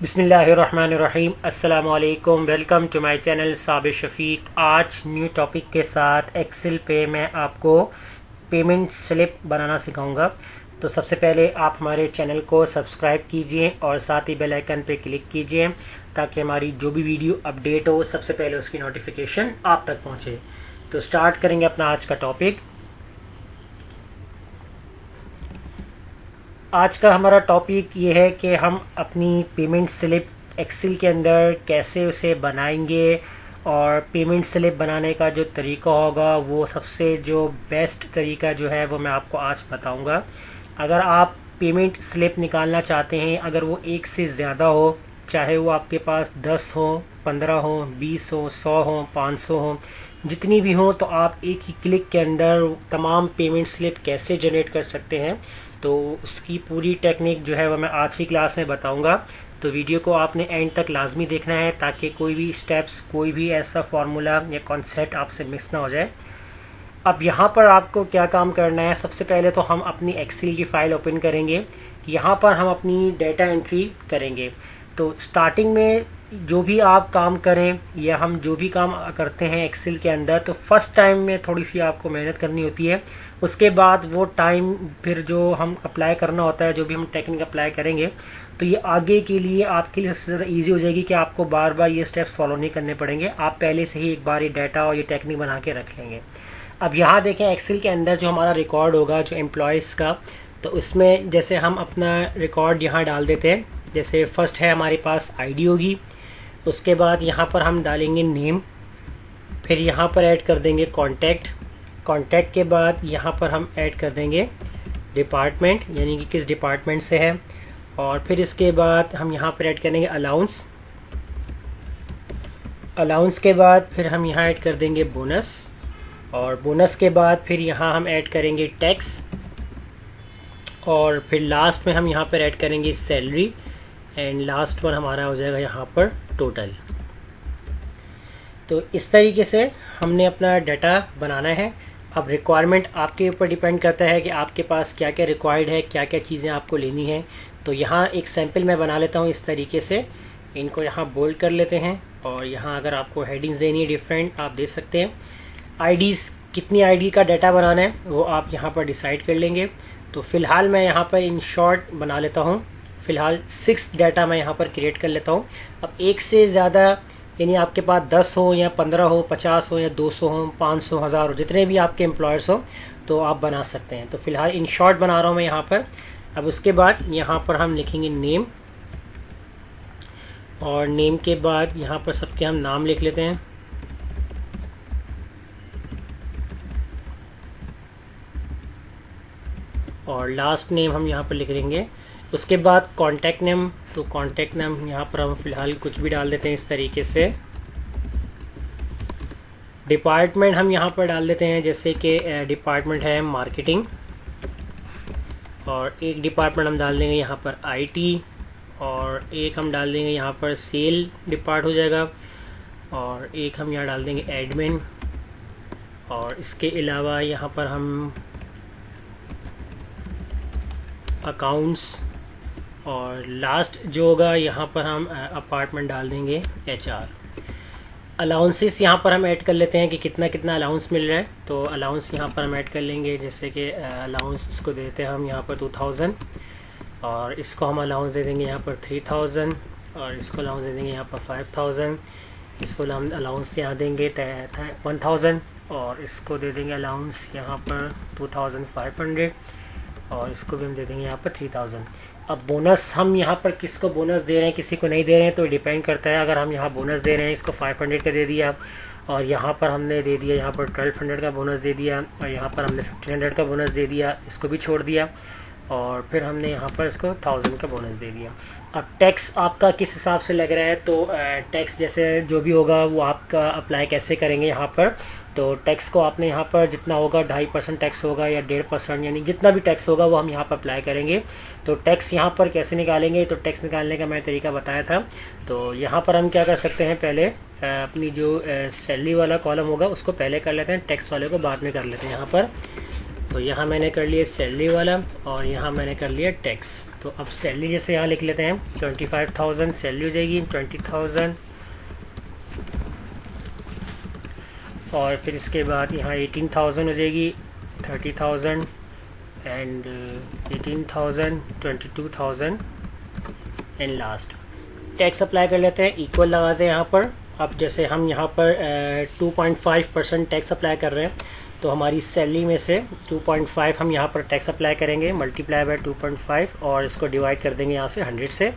बिस्मिल्लाहिर्रहमानिर्रहीम। अस्सलाम वालेकुम। Welcome to my channel Sabir Shafiq. आज न्यू टॉपिक के साथ एक्सेल पे मैं आपको पेमेंट स्लिप बनाना सिखाऊंगा। तो सबसे पहले आप हमारे चैनल को सब्सक्राइब कीजिए और साथ ही बेल आइकन पे क्लिक कीजिए ताकि हमारी जो भी वीडियो अपडेट हो सबसे पहले उसकी नोटिफिकेशन आप तक पहुंचे। तो स्टार्ट करेंगे अपना आज का टॉपिक। आज का हमारा टॉपिक ये है कि हम अपनी पेमेंट स्लिप एक्सेल के अंदर कैसे उसे बनाएंगे और पेमेंट स्लिप बनाने का जो तरीका होगा वो सबसे जो बेस्ट तरीका जो है वो मैं आपको आज बताऊंगा। अगर आप पेमेंट स्लिप निकालना चाहते हैं, अगर वो एक से ज़्यादा हो, चाहे वो आपके पास 10 हो, 15 हो, 20 हो, 100 हो, 500 हो, जितनी भी हो, तो आप एक ही क्लिक के अंदर तमाम पेमेंट स्लिप कैसे जनरेट कर सकते हैं। तो उसकी पूरी टेक्निक जो है वो मैं आज की क्लास में बताऊंगा। तो वीडियो को आपने एंड तक लाजमी देखना है ताकि कोई भी स्टेप्स, कोई भी ऐसा फार्मूला या कॉन्सेप्ट आपसे मिस ना हो जाए। अब यहाँ पर आपको क्या काम करना है, सबसे पहले तो हम अपनी एक्सेल की फाइल ओपन करेंगे। यहाँ पर हम अपनी डेटा एंट्री करेंगे। तो स्टार्टिंग में जो भी आप काम करें या हम जो भी काम करते हैं एक्सेल के अंदर, तो फर्स्ट टाइम में थोड़ी सी आपको मेहनत करनी होती है। उसके बाद वो टाइम फिर जो हम अप्लाई करना होता है, जो भी हम टेक्निक अप्लाई करेंगे, तो ये आगे के लिए आपके लिए सबसे ज़्यादा ईजी हो जाएगी कि आपको बार बार ये स्टेप्स फॉलो नहीं करने पड़ेंगे। आप पहले से ही एक बार ये डाटा और ये टेक्निक बना के रख लेंगे। अब यहाँ देखें एक्सेल के अंदर जो हमारा रिकॉर्ड होगा जो एम्प्लॉयज़ का, तो उसमें जैसे हम अपना रिकॉर्ड यहाँ डाल देते हैं। जैसे फर्स्ट है हमारे पास आईडी होगी, उसके बाद यहाँ पर हम डालेंगे नेम, फिर यहाँ पर ऐड कर देंगे कॉन्टैक्ट। कॉन्टैक्ट के बाद यहाँ पर हम ऐड कर देंगे डिपार्टमेंट, यानी कि किस डिपार्टमेंट से है, और फिर इसके बाद हम यहाँ पर ऐड करेंगे अलाउंस। अलाउंस के बाद फिर हम यहाँ ऐड कर देंगे बोनस, और बोनस के बाद फिर यहाँ हम ऐड करेंगे टैक्स, और फिर लास्ट में हम यहाँ पर ऐड करेंगे सैलरी, एंड लास्ट वन हमारा हो जाएगा यहाँ पर टोटल। तो इस तरीके से हमने अपना डाटा बनाना है। अब रिक्वायरमेंट आपके ऊपर डिपेंड करता है कि आपके पास क्या क्या रिक्वायर्ड है, क्या क्या चीज़ें आपको लेनी है। तो यहाँ एक सैंपल मैं बना लेता हूँ इस तरीके से। इनको यहाँ बोल्ड कर लेते हैं, और यहाँ अगर आपको हेडिंग्स देनी है डिफरेंट, आप दे सकते हैं। आईडीज़, कितनी आईडी का डाटा बनाना है वो आप यहाँ पर डिसाइड कर लेंगे। तो फिलहाल मैं यहाँ पर इन शॉर्ट बना लेता हूँ। फिलहाल 6 डाटा मैं यहाँ पर क्रिएट कर लेता हूँ। अब एक से ज़्यादा, यानी आपके पास 10 हो या 15 हो, 50 हो या 200 हो, 500, 1000 हो, जितने भी आपके एम्प्लॉयर्स हो, तो आप बना सकते हैं। तो फिलहाल इन शॉर्ट बना रहा हूँ मैं यहाँ पर। अब उसके बाद यहाँ पर हम लिखेंगे नेम, और नेम के बाद यहाँ पर सबके हम नाम लिख लेते हैं। और लास्ट नेम हम यहाँ पर लिख लेंगे। उसके बाद कॉन्टैक्ट नेम, तो कॉन्टैक्ट नेम यहाँ पर हम फिलहाल कुछ भी डाल देते हैं इस तरीके से। डिपार्टमेंट हम यहाँ पर डाल देते हैं, जैसे कि डिपार्टमेंट है मार्केटिंग, और एक डिपार्टमेंट हम डाल देंगे यहाँ पर आईटी, और एक हम डाल देंगे यहाँ पर सेल डिपार्ट हो जाएगा, और एक हम यहाँ डाल देंगे एडमिन, और इसके अलावा यहाँ पर हम अकाउंट्स, और लास्ट जो होगा यहाँ पर हम अपार्टमेंट डाल देंगे एचआर। अलाउंसेस यहाँ पर हम ऐड कर लेते हैं कि कितना कितना अलाउंस मिल रहा है। तो अलाउंस यहाँ पर हम ऐड कर लेंगे, जैसे कि अलाउंस इसको देते हैं हम यहाँ पर 2000, और इसको हम अलाउंस दे देंगे यहाँ पर 3000, और इसको अलाउंस दे देंगे यहाँ पर 5000, इसको हम अलाउंस यहाँ देंगे 1000, और इसको दे देंगे अलाउंस यहाँ पर 2500, और इसको भी हम दे देंगे यहाँ पर 3000। अब बोनस हम यहाँ पर किसको बोनस दे रहे हैं, किसी को नहीं दे रहे हैं, तो डिपेंड करता है। अगर हम यहाँ बोनस दे रहे हैं, इसको 500 का दे दिया, और यहाँ पर हमने दे दिया यहाँ पर 1200 का बोनस दे दिया, और यहाँ पर हमने 1500 का बोनस दे दिया, इसको भी छोड़ दिया, और फिर हमने यहाँ पर इसको 1000 का बोनस दे दिया। अब टैक्स आपका किस हिसाब से लग रहा है, तो टैक्स जैसे जो भी होगा वो आपका अप्लाई कैसे करेंगे यहाँ पर। तो टैक्स को आपने यहाँ पर जितना होगा 2.5% टैक्स होगा या 1.5%, यानी जितना भी टैक्स होगा वो हम यहाँ पर अप्लाई करेंगे। तो टैक्स यहाँ पर कैसे निकालेंगे, तो टैक्स निकालने का मैं तरीका बताया था। तो यहाँ पर हम क्या कर सकते हैं, पहले अपनी जो सैलरी वाला कॉलम होगा उसको पहले कर लेते हैं, टैक्स वाले को बाद में कर लेते हैं। यहाँ पर तो यहाँ मैंने कर लिया सैलरी वाला और यहाँ मैंने कर लिया टैक्स। तो अब सैलरी जैसे यहाँ लिख लेते हैं 25,000 सैलरी हो जाएगी 20,000, और फिर इसके बाद यहाँ 18,000 हो जाएगी 30,000 and 18,000 22,000 and last tax apply कर लेते हैं, इक्वल लगाते हैं यहाँ पर। अब जैसे हम यहाँ पर 2.5% टैक्स अप्लाई कर रहे हैं, तो हमारी सैलरी में से 2.5 हम यहाँ पर टैक्स अप्लाई करेंगे, मल्टीप्लाई बाय 2.5 और इसको डिवाइड कर देंगे यहाँ से 100 से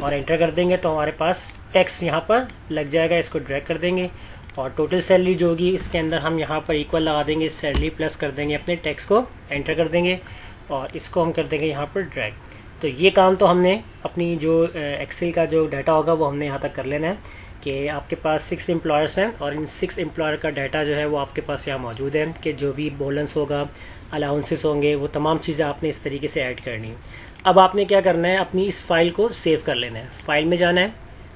और एंटर कर देंगे, तो हमारे पास टैक्स यहाँ पर लग जाएगा। इसको ड्रैग कर देंगे और टोटल सैलरी जो होगी इसके अंदर हम यहाँ पर इक्वल लगा देंगे, सैलरी प्लस कर देंगे अपने टैक्स को, एंटर कर देंगे और इसको हम कर देंगे यहाँ पर ड्रैग। तो ये काम तो हमने अपनी जो एक्सेल का जो डाटा होगा वो हमने यहाँ तक कर लेना है कि आपके पास 6 एम्प्लॉयर्स हैं और इन 6 एम्प्लॉयर का डाटा जो है वो आपके पास यहाँ मौजूद है कि जो भी बोनस होगा, अलाउंसेस होंगे, वो तमाम चीज़ें आपने इस तरीके से ऐड करनी है। अब आपने क्या करना है, अपनी इस फाइल को सेव कर लेना है। फाइल में जाना है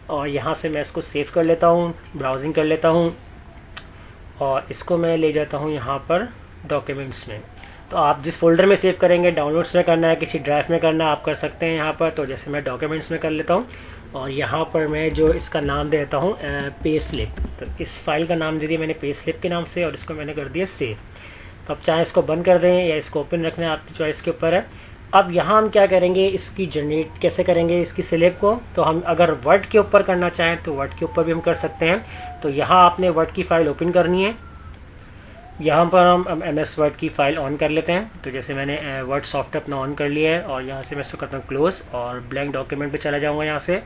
और यहाँ से मैं इसको सेव कर लेता हूँ, ब्राउजिंग कर लेता हूँ और इसको मैं ले जाता हूँ यहाँ पर डॉक्यूमेंट्स में। तो आप जिस फोल्डर में सेव करेंगे, डाउनलोड्स में करना है, किसी ड्राइव में करना है, आप कर सकते हैं यहाँ पर। तो जैसे मैं डॉक्यूमेंट्स में कर लेता हूँ और यहाँ पर मैं जो इसका नाम दे देता हूँ पे स्लिप। तो इस फाइल का नाम दे दिया मैंने पे स्लिप के नाम से और इसको मैंने कर दिया सेव। तो अब चाहे इसको बंद कर दें या इसको ओपन रखना है, आपकी चॉइस के ऊपर है। अब यहाँ हम क्या करेंगे, इसकी जनरेट कैसे करेंगे इसकी स्लिप को। तो हम अगर वर्ड के ऊपर करना चाहें तो वर्ड के ऊपर भी हम कर सकते हैं। तो यहाँ आपने वर्ड की फाइल ओपन करनी है, यहाँ पर हम MS वर्ड की फाइल ऑन कर लेते हैं। तो जैसे मैंने वर्ड सॉफ्टवेयर अपना ऑन कर लिया है और यहाँ से मैं इसको करता हूँ क्लोज और ब्लैंक डॉक्यूमेंट पे चला जाऊँगा। यहाँ से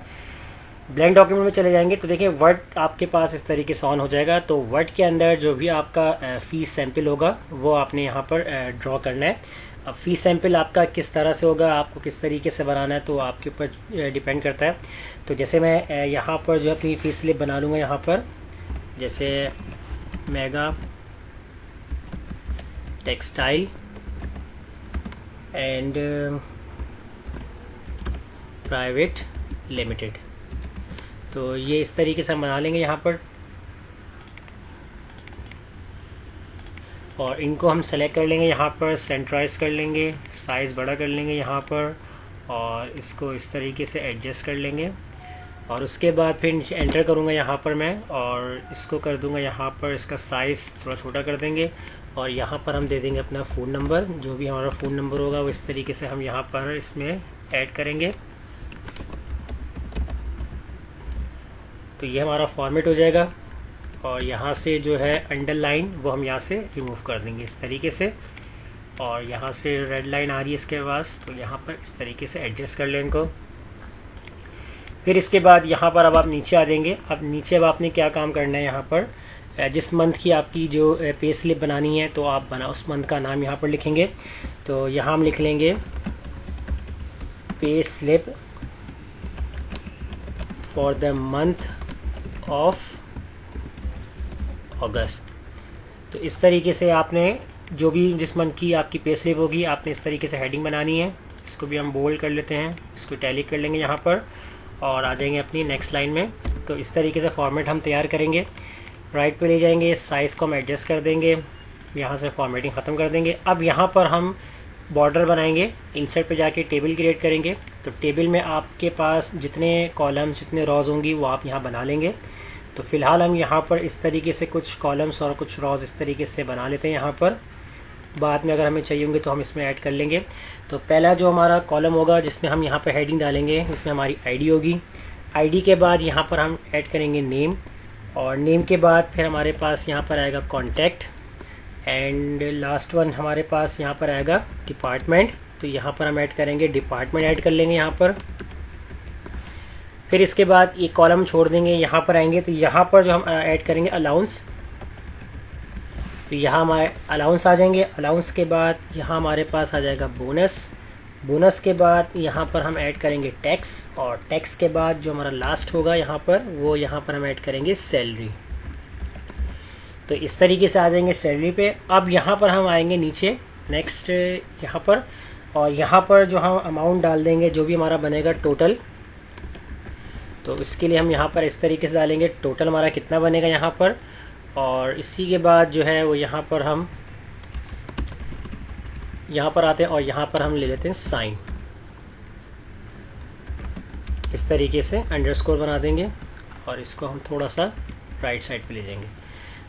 ब्लैंक डॉक्यूमेंट में चले जाएंगे तो देखिए वर्ड आपके पास इस तरीके से ऑन हो जाएगा। तो वर्ड के अंदर जो भी आपका फीस सैंपल होगा वो आपने यहाँ पर ड्रॉ करना है। अब फीस सैंपल आपका किस तरह से होगा, आपको किस तरीके से बनाना है, तो आपके ऊपर डिपेंड करता है। तो जैसे मैं यहाँ पर जो अपनी फीस स्लिप बना लूँगा, यहाँ पर जैसे mega textile and private limited, तो ये इस तरीके से हम बना लेंगे यहाँ पर। और इनको हम सेलेक्ट कर लेंगे, यहाँ पर सेंट्राइज कर लेंगे, साइज़ बड़ा कर लेंगे यहाँ पर और इसको इस तरीके से एडजस्ट कर लेंगे। और उसके बाद फिर एंटर करूँगा यहाँ पर मैं और इसको कर दूँगा यहाँ पर, इसका साइज़ थोड़ा छोटा कर देंगे और यहाँ पर हम दे देंगे अपना फ़ोन नंबर। जो भी हमारा फ़ोन नंबर होगा वो इस तरीके से हम यहाँ पर इसमें ऐड करेंगे। तो ये हमारा फॉर्मेट हो जाएगा और यहाँ से जो है अंडरलाइन वो हम यहाँ से रिमूव कर देंगे इस तरीके से। और यहाँ से रेड लाइन आ रही है इसके पास, तो यहाँ पर इस तरीके से एडजस्ट कर लें इनको। फिर इसके बाद यहाँ पर अब आप नीचे आ जाएंगे। अब नीचे अब आपने क्या काम करना है, यहाँ पर जिस मंथ की आपकी जो पे स्लिप बनानी है तो आप उस मंथ का नाम यहाँ पर लिखेंगे। तो यहाँ हम लिख लेंगे pay slip for the month of अगस्त। तो इस तरीके से आपने जो भी जिस मंथ की आपकी पे स्लिप होगी आपने इस तरीके से हेडिंग बनानी है। इसको भी हम बोल्ड कर लेते हैं, इसको टैली कर लेंगे यहाँ पर और आ जाएंगे अपनी नेक्स्ट लाइन में। तो इस तरीके से फॉर्मेट हम तैयार करेंगे। राइट पे ले जाएंगे, साइज़ को हम एडजस्ट कर देंगे, यहाँ से फॉर्मेटिंग ख़त्म कर देंगे। अब यहाँ पर हम बॉर्डर बनाएंगे, इंसर्ट पे जाके टेबल क्रिएट करेंगे। तो टेबल में आपके पास जितने कॉलम्स जितने रॉज होंगी वो आप यहाँ बना लेंगे। तो फिलहाल हम यहाँ पर इस तरीके से कुछ कॉलम्स और कुछ रॉज इस तरीके से बना लेते हैं। यहाँ पर बाद में अगर हमें चाहिए होंगे तो हम इसमें ऐड कर लेंगे। तो पहला जो हमारा कॉलम होगा जिसमें हम यहाँ पर हेडिंग डालेंगे, इसमें हमारी आईडी होगी। आईडी के बाद यहाँ पर हम ऐड करेंगे नेम और नेम के बाद फिर हमारे पास यहाँ पर आएगा कॉन्टैक्ट एंड लास्ट वन हमारे पास यहाँ पर आएगा डिपार्टमेंट। तो यहाँ पर हम ऐड करेंगे डिपार्टमेंट, ऐड कर लेंगे यहाँ पर। फिर इसके बाद ये कॉलम छोड़ देंगे, यहाँ पर आएंगे तो यहाँ पर जो हम ऐड करेंगे अलाउंस। तो यहाँ हमारे अलाउंस आ जाएंगे। अलाउंस के बाद यहाँ हमारे पास आ जाएगा बोनस। बोनस के बाद यहाँ पर हम ऐड करेंगे टैक्स और टैक्स के बाद जो हमारा लास्ट होगा यहाँ पर वो यहाँ पर हम ऐड करेंगे सैलरी। तो इस तरीके से आ जाएंगे सैलरी पे। अब यहाँ पर हम आएंगे नीचे नेक्स्ट यहाँ पर और यहाँ पर जो हम अमाउंट डाल देंगे जो भी हमारा बनेगा टोटल। तो इसके लिए हम यहाँ पर इस तरीके से डालेंगे टोटल हमारा कितना बनेगा यहाँ पर। और इसी के बाद जो है वो यहाँ पर हम यहाँ पर आते हैं और यहाँ पर हम ले लेते हैं साइन, इस तरीके से अंडरस्कोर बना देंगे और इसको हम थोड़ा सा राइट साइड पे ले जाएंगे।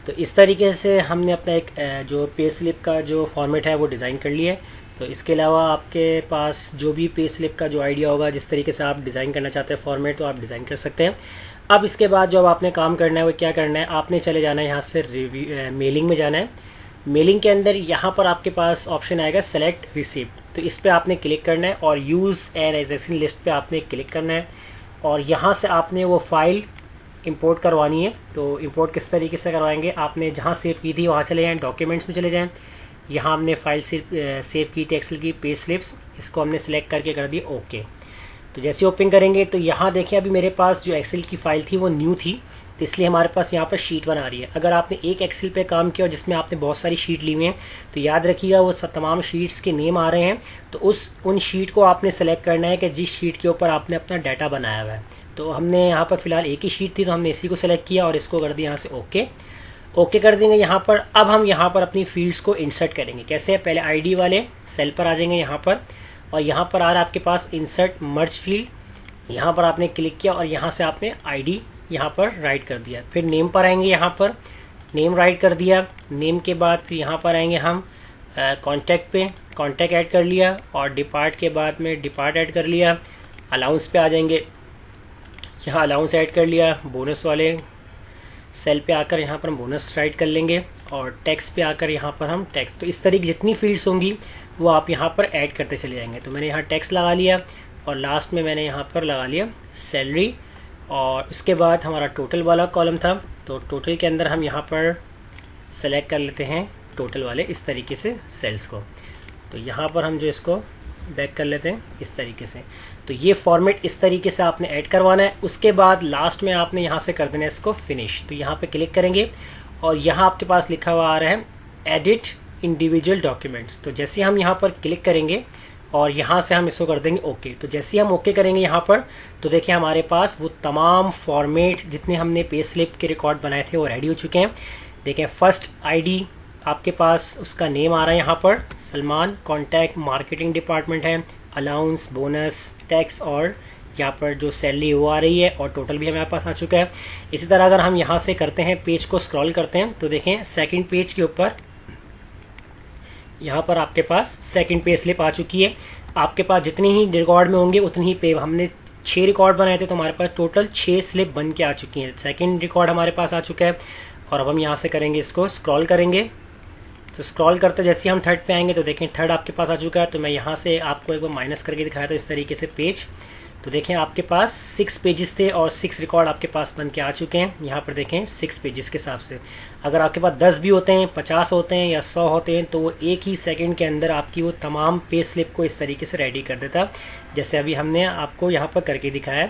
तो इस तरीके से हमने अपना एक जो पे स्लिप का जो फॉर्मेट है वो डिज़ाइन कर लिया है। तो इसके अलावा आपके पास जो भी पे स्लिप का जो आइडिया होगा, जिस तरीके से आप डिज़ाइन करना चाहते हैं फॉर्मेट, तो आप डिज़ाइन कर सकते हैं। अब इसके बाद जो आपने काम करना है वो क्या करना है, आपने चले जाना है यहाँ से मेलिंग में जाना है। मेलिंग के अंदर यहाँ पर आपके पास ऑप्शन आएगा सेलेक्ट रिसिप्ट, तो इस पर आपने क्लिक करना है और यूज़ एन एग्जिस्टिंग लिस्ट पे आपने क्लिक करना है और यहाँ से आपने वो फाइल इंपोर्ट करवानी है। तो इंपोर्ट किस तरीके से करवाएंगे, आपने जहाँ सेव की थी वहाँ चले जाएँ, डॉक्यूमेंट्स में चले जाएँ। यहाँ हमने फाइल सेव की थी एक्सेल की पे स्लिप्स, इसको हमने सेलेक्ट करके कर दिया ओके। तो जैसे ओपन करेंगे तो यहाँ देखिए अभी मेरे पास जो एक्सेल की फाइल थी वो न्यू थी, तो इसलिए हमारे पास यहाँ पर शीट बना रही है। अगर आपने एक एक्सेल पे काम किया और जिसमें आपने बहुत सारी शीट ली हुई हैं तो याद रखिएगा वो तमाम शीट्स के नेम आ रहे हैं। तो उन शीट को आपने सेलेक्ट करना है कि जिस शीट के ऊपर आपने अपना डाटा बनाया हुआ है। तो हमने यहाँ पर फिलहाल एक ही शीट थी तो हमने इसी को सेलेक्ट किया और इसको कर दिया यहाँ से ओके। ओके कर देंगे यहाँ पर। अब हम यहाँ पर अपनी फील्ड्स को इंसर्ट करेंगे। कैसे, पहले आईडी वाले सेल पर आ जाएंगे यहाँ पर और यहाँ पर आ रहा है आपके पास इंसर्ट मर्ज फील्ड, यहाँ पर आपने क्लिक किया और यहाँ से आपने आईडी यहाँ पर राइट कर दिया। फिर नेम पर आएंगे, यहाँ पर नेम राइट कर दिया। नेम के बाद फिर यहाँ पर आएंगे हम कॉन्टैक्ट पे, कॉन्टैक्ट ऐड कर लिया और डिपार्ट के बाद में डिपार्ट ऐड कर लिया। अलाउंस पे आ जाएंगे, यहाँ अलाउंस ऐड कर लिया। बोनस वाले सेल पे आकर यहाँ पर हम बोनस राइट कर लेंगे और टैक्स पे आकर यहाँ पर हम टैक्स। तो इस तरीके जितनी फील्ड्स होंगी वो आप यहाँ पर ऐड करते चले जाएंगे। तो मैंने यहाँ टैक्स लगा लिया और लास्ट में मैंने यहाँ पर लगा लिया सैलरी। और उसके बाद हमारा टोटल वाला कॉलम था, तो टोटल के अंदर हम यहाँ पर सेलेक्ट कर लेते हैं टोटल वाले इस तरीके से सेल्स को। तो यहाँ पर हम जो इसको बैक कर लेते हैं इस तरीके से। तो ये फॉर्मेट इस तरीके से आपने ऐड करवाना है। उसके बाद लास्ट में आपने यहाँ से कर देना है इसको फिनिश। तो यहाँ पे क्लिक करेंगे और यहाँ आपके पास लिखा हुआ आ रहा है एडिट इंडिविजुअल डॉक्यूमेंट्स। तो जैसे हम यहाँ पर क्लिक करेंगे और यहाँ से हम इसको कर देंगे ओके। तो जैसे हम ओके करेंगे यहाँ पर तो देखिए हमारे पास वो तमाम फॉर्मेट जितने हमने पे स्लिप के रिकॉर्ड बनाए थे वो रेडी हो चुके हैं। देखें फर्स्ट आईडी आपके पास उसका नेम आ रहा है यहाँ पर सलमान, कॉन्टैक्ट मार्केटिंग डिपार्टमेंट है, अलाउंस, बोनस, टैक्स और यहाँ पर जो सैलरी वो आ रही है और टोटल भी हमारे पास आ चुका है। इसी तरह अगर हम यहाँ से करते हैं पेज को स्क्रॉल करते हैं तो देखें सेकंड पेज के ऊपर यहाँ पर आपके पास सेकंड पे स्लिप आ चुकी है। आपके पास जितनी ही रिकॉर्ड में होंगे उतनी ही पे, हमने 6 रिकॉर्ड बनाए थे तो हमारे पास टोटल 6 स्लिप बन के आ चुकी हैं। सेकंड रिकॉर्ड हमारे पास आ चुका है और अब हम यहाँ से करेंगे इसको स्क्रॉल करेंगे। तो स्क्रॉल करते जैसे हम थर्ड पे आएंगे तो देखें थर्ड आपके पास आ चुका है। तो मैं यहाँ से आपको एक बार माइनस करके दिखाया था इस तरीके से पेज। तो देखें आपके पास 6 पेजेस थे और 6 रिकॉर्ड आपके पास बन के आ चुके हैं। यहाँ पर देखें 6 पेजेस के हिसाब से। अगर आपके पास 10 भी होते हैं, 50 होते हैं या 100 होते हैं तो वो एक ही सेकंड के अंदर आपकी वो तमाम पे स्लिप को इस तरीके से रेडी कर देता, जैसे अभी हमने आपको यहाँ पर करके दिखाया।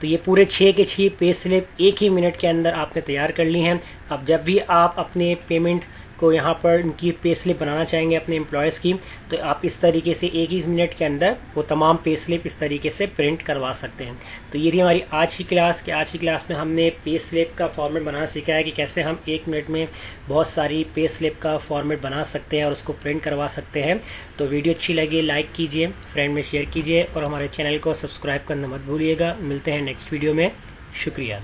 तो ये पूरे 6 के 6 पे स्लिप एक ही मिनट के अंदर आपने तैयार कर ली हैं। अब जब भी आप अपने पेमेंट को यहाँ पर इनकी पे स्लिप बनाना चाहेंगे अपने एम्प्लॉयज़ की तो आप इस तरीके से एक ही मिनट के अंदर वो तमाम पे स्लिप इस तरीके से प्रिंट करवा सकते हैं। तो ये रही हमारी आज की क्लास कि आज की क्लास में हमने पे स्लिप का फॉर्मेट बनाना सीखा है कि कैसे हम 1 मिनट में बहुत सारी पे स्लिप का फॉर्मेट बना सकते हैं और उसको प्रिंट करवा सकते हैं। तो वीडियो अच्छी लगी लाइक कीजिए, फ्रेंड में शेयर कीजिए और हमारे चैनल को सब्सक्राइब करना मत भूलिएगा। मिलते हैं नेक्स्ट वीडियो में। शुक्रिया।